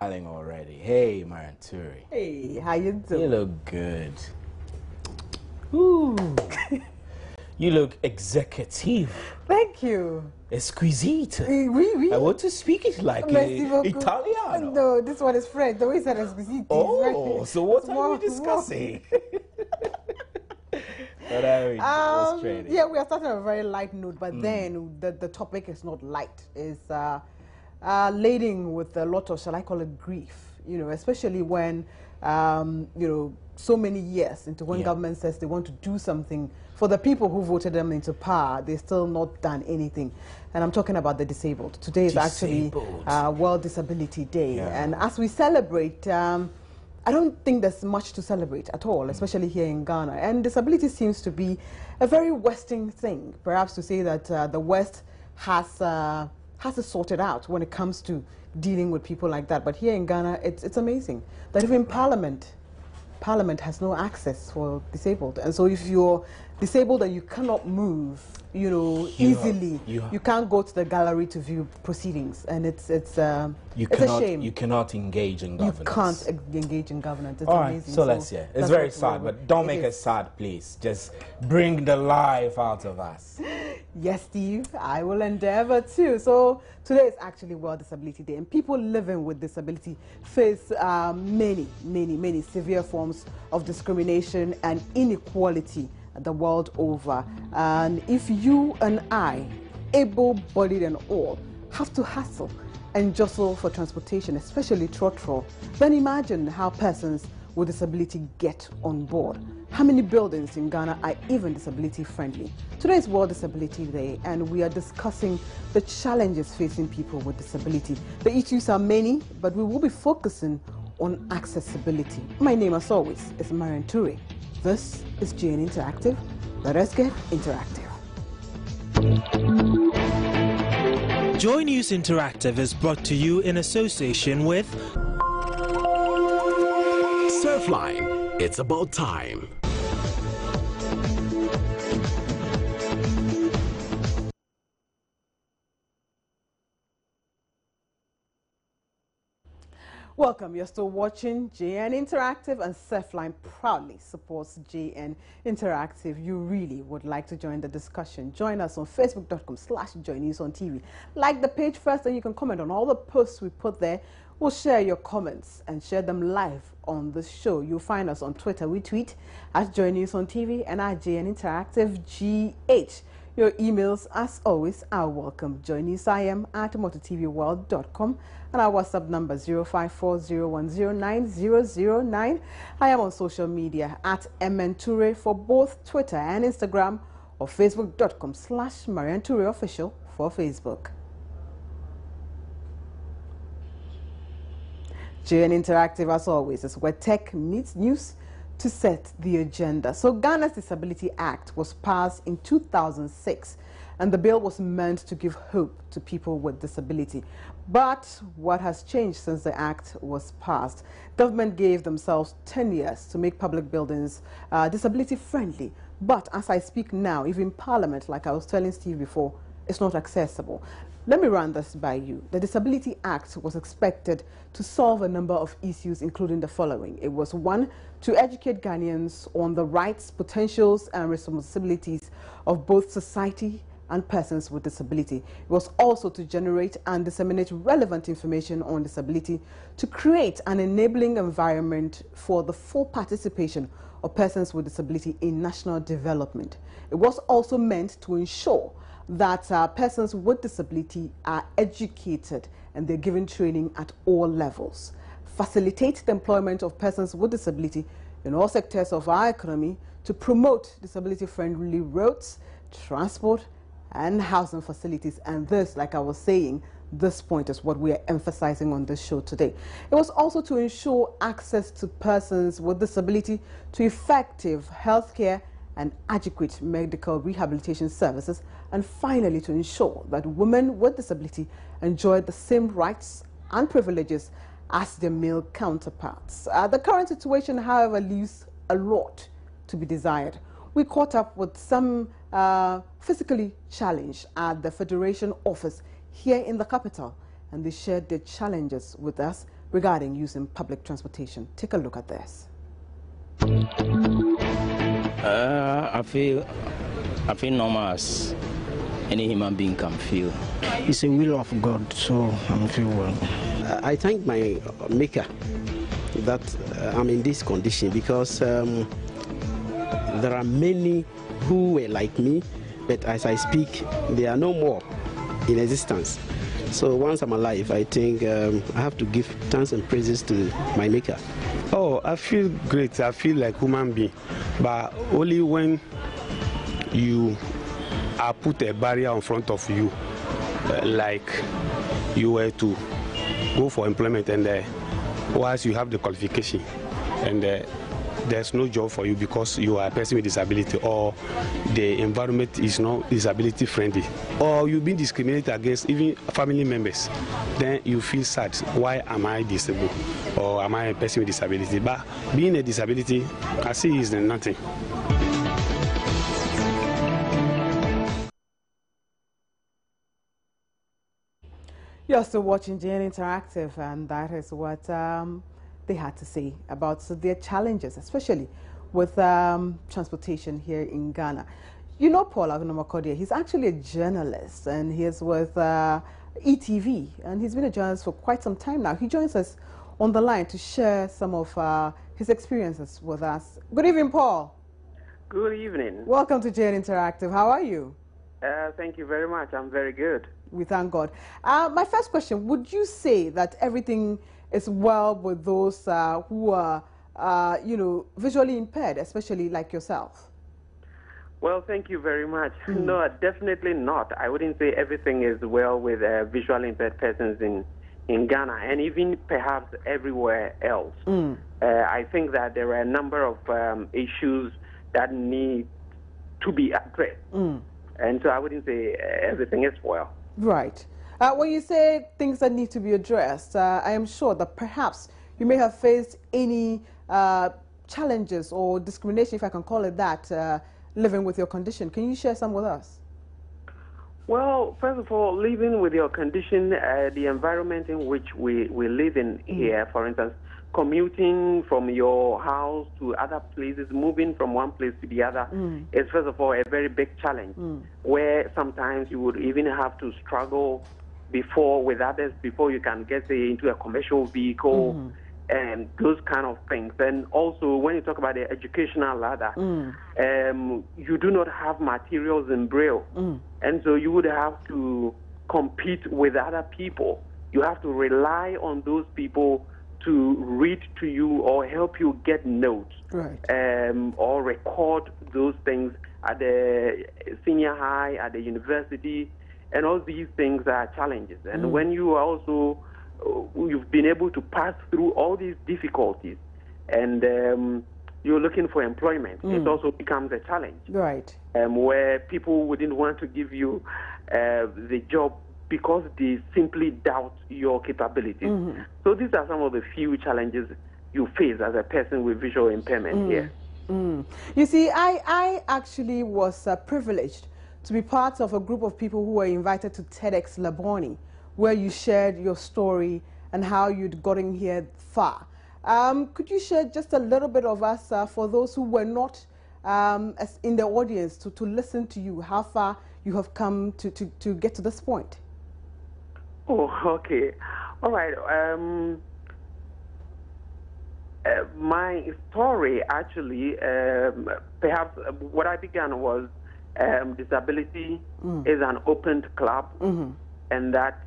Smiling already. Hey, Maranturi. Hey, how you doing? You look good. Ooh. You look executive. Thank you. Exquisite. Oui. I want to speak it like Italiano. No, this one is French. The way he said exquisite. Oh, so what are we discussing? Yeah, we are starting on a very light note, but then the topic is not light. It's laden with a lot of, shall I call it, grief, you know, especially when, you know, so many years into when government says they want to do something for the people who voted them into power, they're still not done anything. And I'm talking about the disabled. Today is actually World Disability Day. Yeah. And as we celebrate, I don't think there's much to celebrate at all, especially here in Ghana. And disability seems to be a very Western thing, perhaps to say that the West has it sorted out when it comes to dealing with people like that. But here in Ghana, it's amazing that even Parliament has no access for disabled. And so if you're disabled and you cannot move, you know, easily, you can't go to the gallery to view proceedings, and it's a shame. You cannot engage in governance. You can't engage in governance. It's all amazing. Right, so let's hear. It's very sad, but don't make us sad, please. Just bring the life out of us. Yes, Steve, I will endeavor too. So today is actually World Disability Day, and people living with disability face many severe forms of discrimination and inequality the world over. And if you and I, able-bodied and all, have to hustle and jostle for transportation, especially trotro, then imagine how persons with disability get on board. How many buildings in Ghana are even disability friendly? Today is World Disability Day, and we are discussing the challenges facing people with disability. The issues are many, but we will be focusing on accessibility. My name, as always, is Maranturi. This is GN Interactive. Let us get interactive. Joy News Interactive is brought to you in association with Surfline. It's about time. Welcome. You're still watching JN Interactive, and Surfline proudly supports JN Interactive. You really would like to join the discussion. Join us on facebook.com/joynewsontv. Like the page first, and you can comment on all the posts we put there. We'll share your comments and share them live on the show. You'll find us on Twitter. We tweet at joynewsontv and at JN Interactive GH. Your emails, as always, are welcome. joynewsim@mototvworld.com, and our WhatsApp number 0540109009. I am on social media at mnture for both Twitter and Instagram, or facebook.com/mariantureofficial for Facebook. JN Interactive, as always, is where tech meets news to set the agenda. So Ghana's Disability Act was passed in 2006, and the bill was meant to give hope to people with disability. But what has changed since the act was passed? Government gave themselves 10 years to make public buildings disability friendly. But as I speak now, even Parliament, like I was telling Steve before, is not accessible. Let me run this by you. The Disability Act was expected to solve a number of issues, including the following. It was, one, to educate Ghanaians on the rights, potentials, and responsibilities of both society and persons with disability. It was also to generate and disseminate relevant information on disability, to create an enabling environment for the full participation of persons with disability in national development. It was also meant to ensure that persons with disability are educated and they're given training at all levels, facilitate the employment of persons with disability in all sectors of our economy, to promote disability-friendly roads, transport, and housing facilities. And this, like I was saying, this point is what we are emphasizing on this show today. It was also to ensure access to persons with disability to effective healthcare and adequate medical rehabilitation services, and finally to ensure that women with disability enjoy the same rights and privileges as their male counterparts. The current situation, however, leaves a lot to be desired. We caught up with some physically challenged at the Federation office here in the capital, and they shared their challenges with us regarding using public transportation. Take a look at this. I feel normal as any human being can feel. It's a will of God, so I feel well. I thank my maker that I'm in this condition, because there are many who were like me, but as I speak, they are no more in existence. So once I'm alive, I think I have to give thanks and praises to my maker. Oh, I feel great. I feel like human being, but only when you are put a barrier in front of you, like you were to go for employment, and whilst you have the qualification, and there's no job for you because you are a person with disability, or the environment is not disability friendly, or you've been discriminated against, even family members, then you feel sad. Why am I disabled, or am I a person with disability? But being a disability, I see is nothing. You're still watching JN Interactive, and that is what they had to say about their challenges, especially with transportation here in Ghana. You know Paul Agunamokodia, he's actually a journalist, and he is with ETV, and he's been a journalist for quite some time now. He joins us on the line to share some of his experiences with us. Good evening, Paul. Good evening. Welcome to JN Interactive. How are you? Thank you very much. I'm very good. We thank God. My first question, would you say that everything is well with those who are, visually impaired, especially like yourself? Well, thank you very much. No, definitely not. I wouldn't say everything is well with visually impaired persons in Ghana, and even perhaps everywhere else. I think that there are a number of issues that need to be addressed. And so I wouldn't say everything is well. Right. When you say things that need to be addressed, I am sure that perhaps you may have faced any challenges or discrimination, if I can call it that, living with your condition. Can you share some with us? Well, first of all, living with your condition, the environment in which we live in here, for instance, commuting from your house to other places, moving from one place to the other, is first of all a very big challenge, where sometimes you would even have to struggle with others before you can get into a commercial vehicle, and those kind of things. And also, when you talk about the educational ladder, you do not have materials in Braille, and so you would have to compete with other people. You have to rely on those people to read to you or help you get notes, or record those things at the senior high, at the university, and all these things are challenges. And when you are also, you've been able to pass through all these difficulties, and you're looking for employment, it also becomes a challenge. Right. Where people wouldn't want to give you the job because they simply doubt your capabilities. So these are some of the few challenges you face as a person with visual impairment here. You see, I actually was privileged to be part of a group of people who were invited to TEDx Laboni, where you shared your story and how you'd gotten here far. Could you share just a little bit of us for those who were not as in the audience to listen to you, how far you have come to get to this point? Oh, okay. All right. My story, actually, perhaps what I began was disability is an open club, and that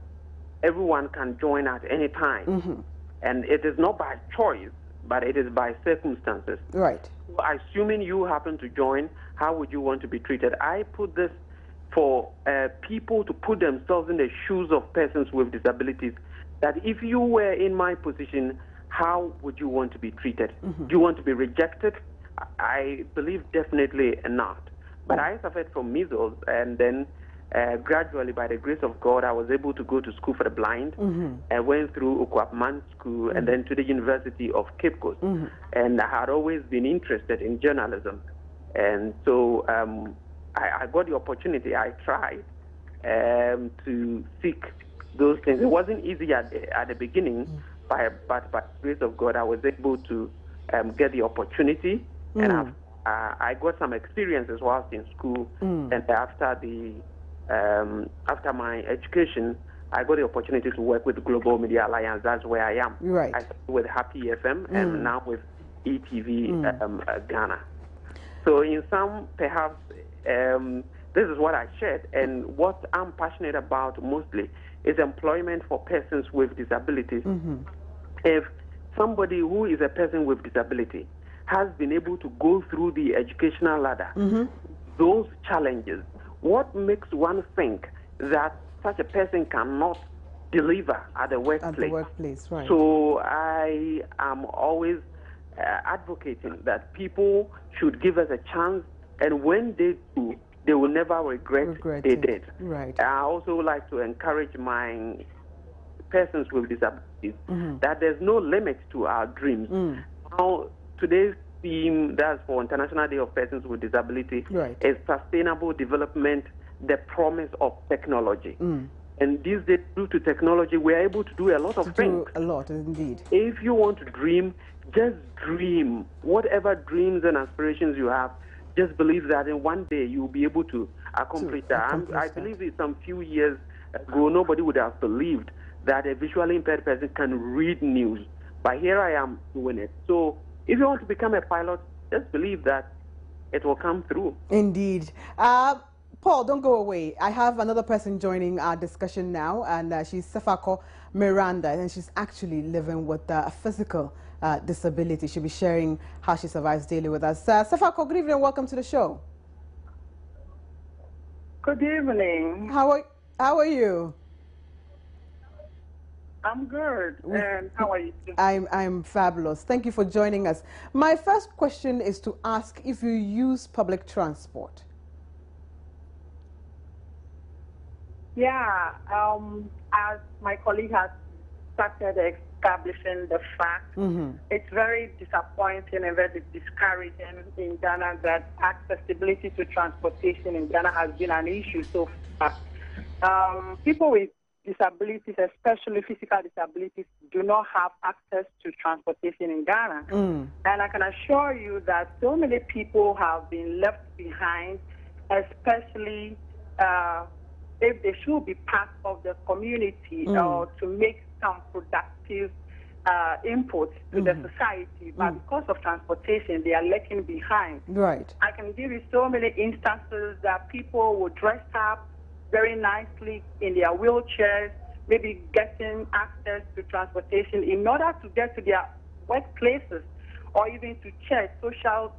everyone can join at any time. And it is not by choice, but it is by circumstances. Right. Assuming you happen to join, how would you want to be treated? I put this for people to put themselves in the shoes of persons with disabilities, that if you were in my position, how would you want to be treated? Do you want to be rejected? I believe definitely not. But I suffered from measles, and then gradually, by the grace of God, I was able to go to school for the blind. I went through Okwapman School and then to the University of Cape Coast. And I had always been interested in journalism. And so I got the opportunity. I tried to seek those things. It wasn't easy at the beginning, but by the grace of God, I was able to get the opportunity, and I got some experiences whilst in school, and after my education, I got the opportunity to work with Global Media Alliance. That's where I am. Right. I started with Happy FM and now with ETV Ghana. So in some, perhaps, this is what I shared, and what I'm passionate about mostly is employment for persons with disabilities. If somebody who is a person with disability has been able to go through the educational ladder, those challenges, what makes one think that such a person cannot deliver at the workplace? At the workplace, right. So I am always advocating that people should give us a chance, and when they do, they will never regret they did. Right. I also like to encourage my persons with disabilities that there's no limit to our dreams. Now, today's theme, that's for International Day of Persons with Disability, is sustainable development, the promise of technology. And these days, due to technology, we're able to do a lot of things. A lot, indeed. If you want to dream, just dream. Whatever dreams and aspirations you have, just believe that in one day you will be able to accomplish that. I believe in some few years ago, nobody would have believed that a visually impaired person can read news. But here I am doing it. So if you want to become a pilot, just believe that it will come through. Indeed. Paul, don't go away. I have another person joining our discussion now, and she's Sefako Miranda, and she's actually living with a physical disability. She'll be sharing how she survives daily with us. Sefako, good evening and welcome to the show. Good evening. How are you? I'm good. And how are you? I'm fabulous. Thank you for joining us. My first question is to ask if you use public transport. Yeah, as my colleague has started establishing the fact, it's very disappointing and very discouraging in Ghana that accessibility to transportation in Ghana has been an issue so far. People with disabilities, especially physical disabilities, do not have access to transportation in Ghana. And I can assure you that so many people have been left behind, especially if they should be part of the community or to make some productive input to the society, but because of transportation, they are lagging behind. Right. I can give you so many instances that people will dress up very nicely in their wheelchairs, maybe getting access to transportation in order to get to their workplaces or even to church, social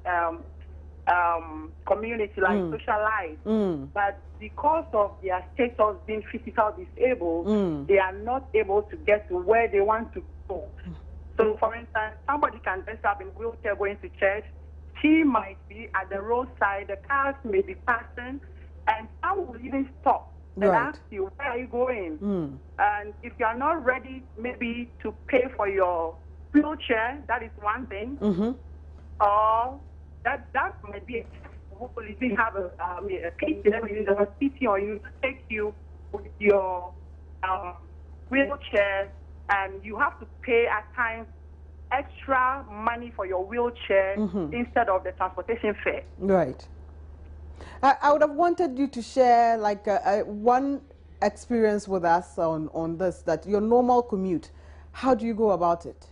community like social life. But because of their status being physically disabled, they are not able to get to where they want to go. So, for instance, somebody can dress up in a wheelchair going to church. She might be at the roadside, the cars may be passing, and some will even stop and ask you, where are you going? And if you are not ready maybe to pay for your wheelchair, that is one thing. Or that might be a hopefully we have a PT or you take you with your wheelchair, and you have to pay at times extra money for your wheelchair instead of the transportation fare. Right. I would have wanted you to share like one experience with us on this, that your normal commute, how do you go about it?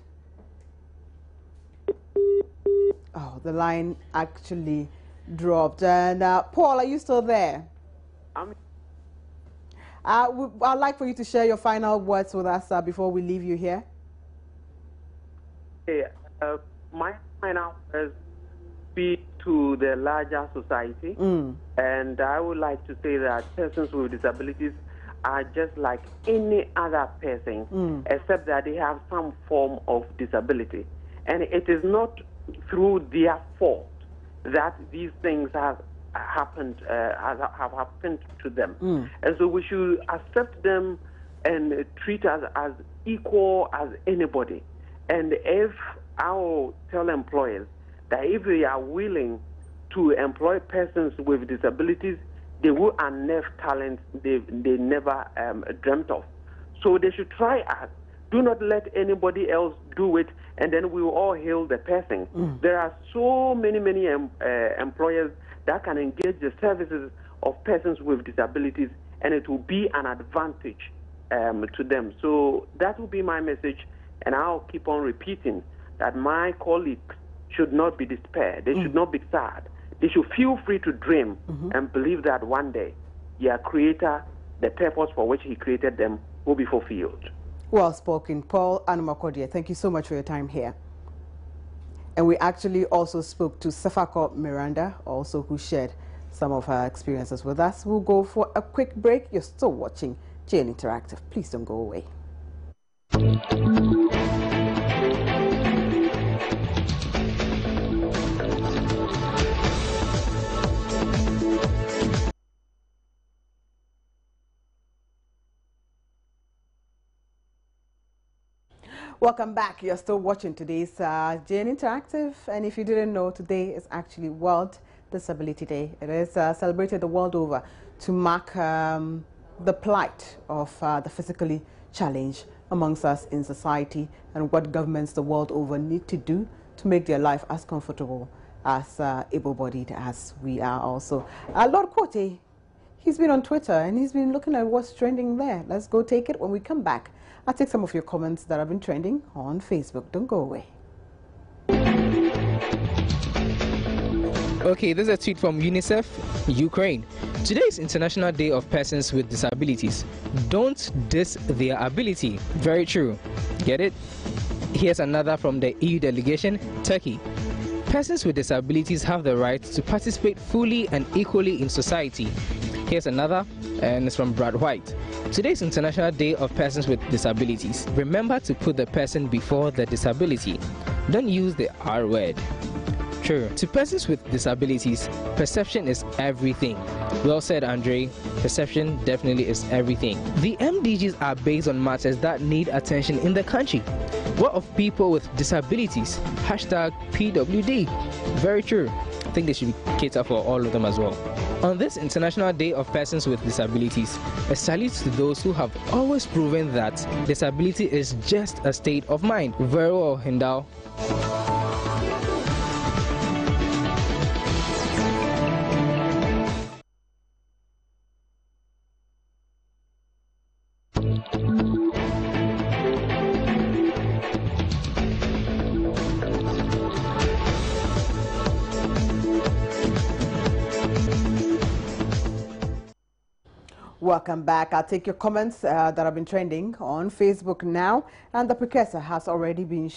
Oh, the line actually dropped. And Paul, are you still there? I'd like for you to share your final words with us before we leave you here. My final words speak to the larger society, and I would like to say that persons with disabilities are just like any other person, except that they have some form of disability, and it is not through their fault that these things have happened to them. And so we should accept them and treat us as equal as anybody. And if I will tell employers that if they are willing to employ persons with disabilities, they will unearth talents they never dreamt of. So they should try us Do not let anybody else do it, and then we will all hail the person. There are so many employers that can engage the services of persons with disabilities, and it will be an advantage to them. So that will be my message, and I'll keep on repeating that my colleagues should not be despaired. They should not be sad. They should feel free to dream and believe that one day their Creator, the purpose for which He created them, will be fulfilled. Well spoken, Paul Anumakodia. Thank you so much for your time here. And we actually also spoke to Sefako Miranda, also who shared some of her experiences with us. We'll go for a quick break. You're still watching JN Interactive. Please don't go away. Welcome back. You're still watching today's JN Interactive, and if you didn't know, today is actually World Disability Day. It is celebrated the world over to mark the plight of the physically challenged amongst us in society, and what governments the world over need to do to make their life as comfortable as able-bodied as we are also. Lord Quote, he's been on Twitter and he's been looking at what's trending there. Let's go take it. When we come back, I'll take some of your comments that have been trending on Facebook. Don't go away. Okay, this is a tweet from UNICEF, Ukraine. Today is International Day of Persons with Disabilities. Don't diss their ability. Very true. Get it? Here's another from the EU delegation, Turkey. Persons with disabilities have the right to participate fully and equally in society. Here's another, and it's from Brad White. Today is International Day of Persons with Disabilities. Remember to put the person before the disability. Don't use the R word. True. To persons with disabilities, perception is everything. Well said, Andre. Perception definitely is everything. The MDGs are based on matters that need attention in the country. What of people with disabilities? Hashtag PWD. Very true. I think they should cater for all of them as well. On this International Day of Persons with Disabilities, a salute to those who have always proven that disability is just a state of mind. Very well, Hindao. Welcome back. I'll take your comments that have been trending on Facebook now, and the precursor has already been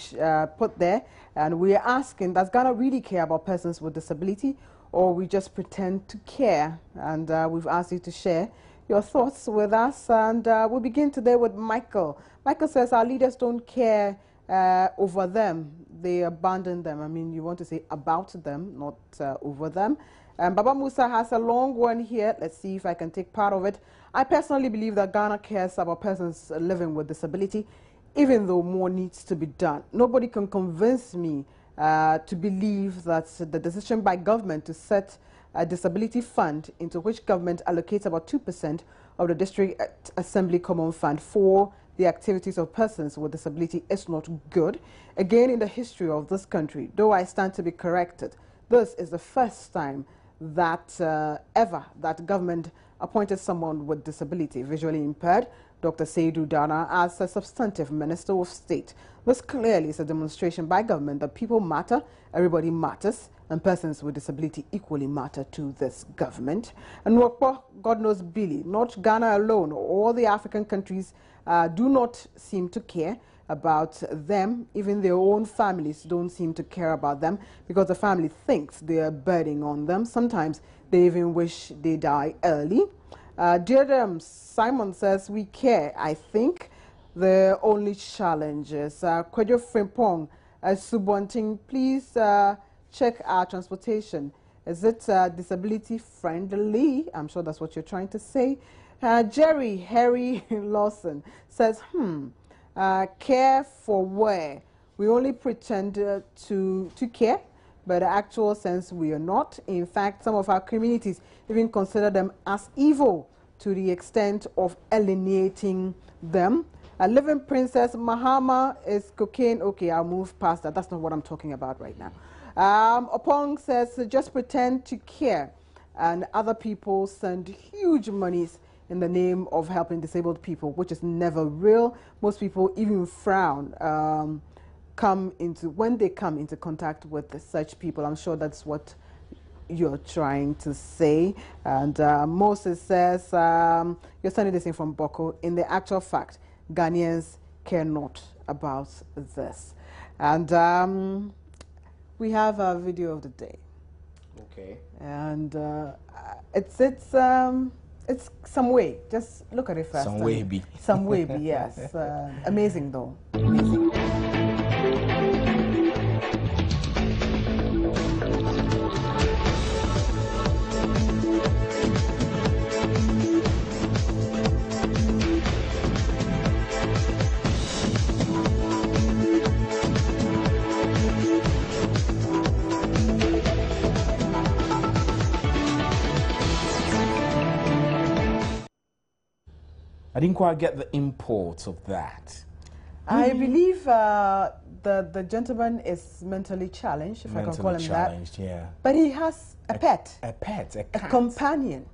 put there, and we are asking, does Ghana really care about persons with disability, or we just pretend to care? And we've asked you to share your thoughts with us, and we'll begin today with Michael. Michael says our leaders don't care over them, they abandon them. I mean, you want to say about them, not over them. Baba Musa has a long one here. Let's see if I can take part of it. I personally believe that Ghana cares about persons living with disability, even though more needs to be done. Nobody can convince me to believe that the decision by government to set a disability fund, into which government allocates about 2% of the District Assembly Common Fund for the activities of persons with disability, is not good. Again, in the history of this country, though I stand to be corrected, this is the first time that ever that government appointed someone with disability, visually impaired, Dr. Seydou Dana, as a substantive Minister of State. This clearly is a demonstration by government that people matter, everybody matters, and persons with disability equally matter to this government. And God knows Billy, not Ghana alone, all the African countries do not seem to care about them. Even their own families don't seem to care about them, because the family thinks they are burdening on them. Sometimes they even wish they die early. Dear Simon says, we care. I think the only challenge is Kwadjo Frimpong, Subonting, please check our transportation. Is it disability friendly? I'm sure that's what you're trying to say. Jerry Harry Lawson says, care for where? We only pretend to care, but in the actual sense we are not. In fact, some of our communities even consider them as evil to the extent of alienating them. Living Princess Mahama is cocaine. Okay, I'll move past that. That's not what I'm talking about right now. Opong says, just pretend to care. And other people send huge monies in the name of helping disabled people, which is never real. Most people even frown when they come into contact with such people. I'm sure that's what you're trying to say. And Moses says, you're sending this in from Boko. In the actual fact, Ghanaians care not about this. And we have a video of the day. Okay. And it's some way. Just look at it first. Some way be. Some way be, yes. Amazing though. Amazing. I didn't quite get the import of that. I believe the gentleman is mentally challenged, if I can call him that. Yeah. But he has a pet. A pet, a cat. A companion.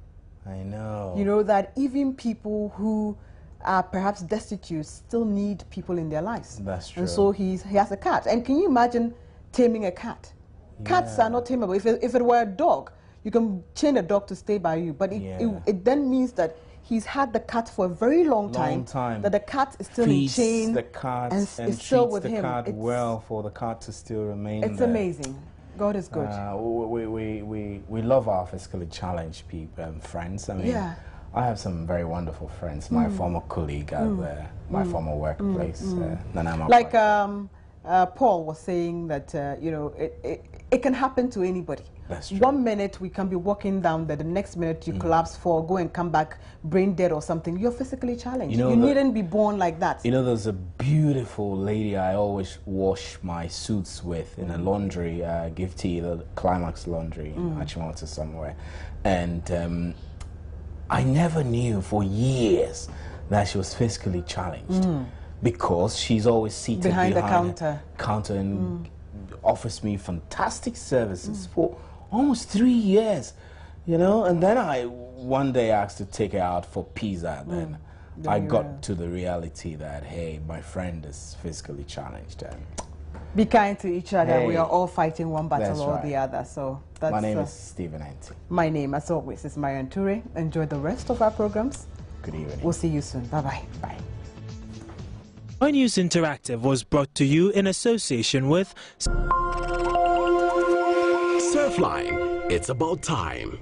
I know. You know that even people who are perhaps destitute still need people in their lives. That's true. And so he has a cat. And can you imagine taming a cat? Yeah. Cats are not tameable. If it were a dog, you can chain a dog to stay by you. But it then means that he's had the cat for a very long time. That the cat is still in chain the cat and is still with him. Cat well for the cat to still remain It's there. amazing. God is good. We love our physically challenged people, friends. I mean, I have some very wonderful friends. My former colleague at my former workplace, Nanama. Like Paul was saying that you know it can happen to anybody. That's true. 1 minute we can be walking down there, the next minute you collapse, fall, go and come back brain dead or something. You're physically challenged. You needn't be born like that. You know, there's a beautiful lady I always wash my suits with in a laundry, Giftee, the Climax Laundry in Achimota somewhere. And I never knew for years that she was physically challenged because she's always seated behind the counter and offers me fantastic services for almost 3 years, you know. And then I one day asked to take her out for pizza. Then I got to the reality that, hey, my friend is physically challenged. And be kind to each other. We are all fighting one battle or the other. So that's my name is Stephen Anti. My name, as always, is Marian Ture. Enjoy the rest of our programs. Good evening. We'll see you soon. Bye-bye. Bye. Joy News Interactive was brought to you in association with Surfline, it's about time.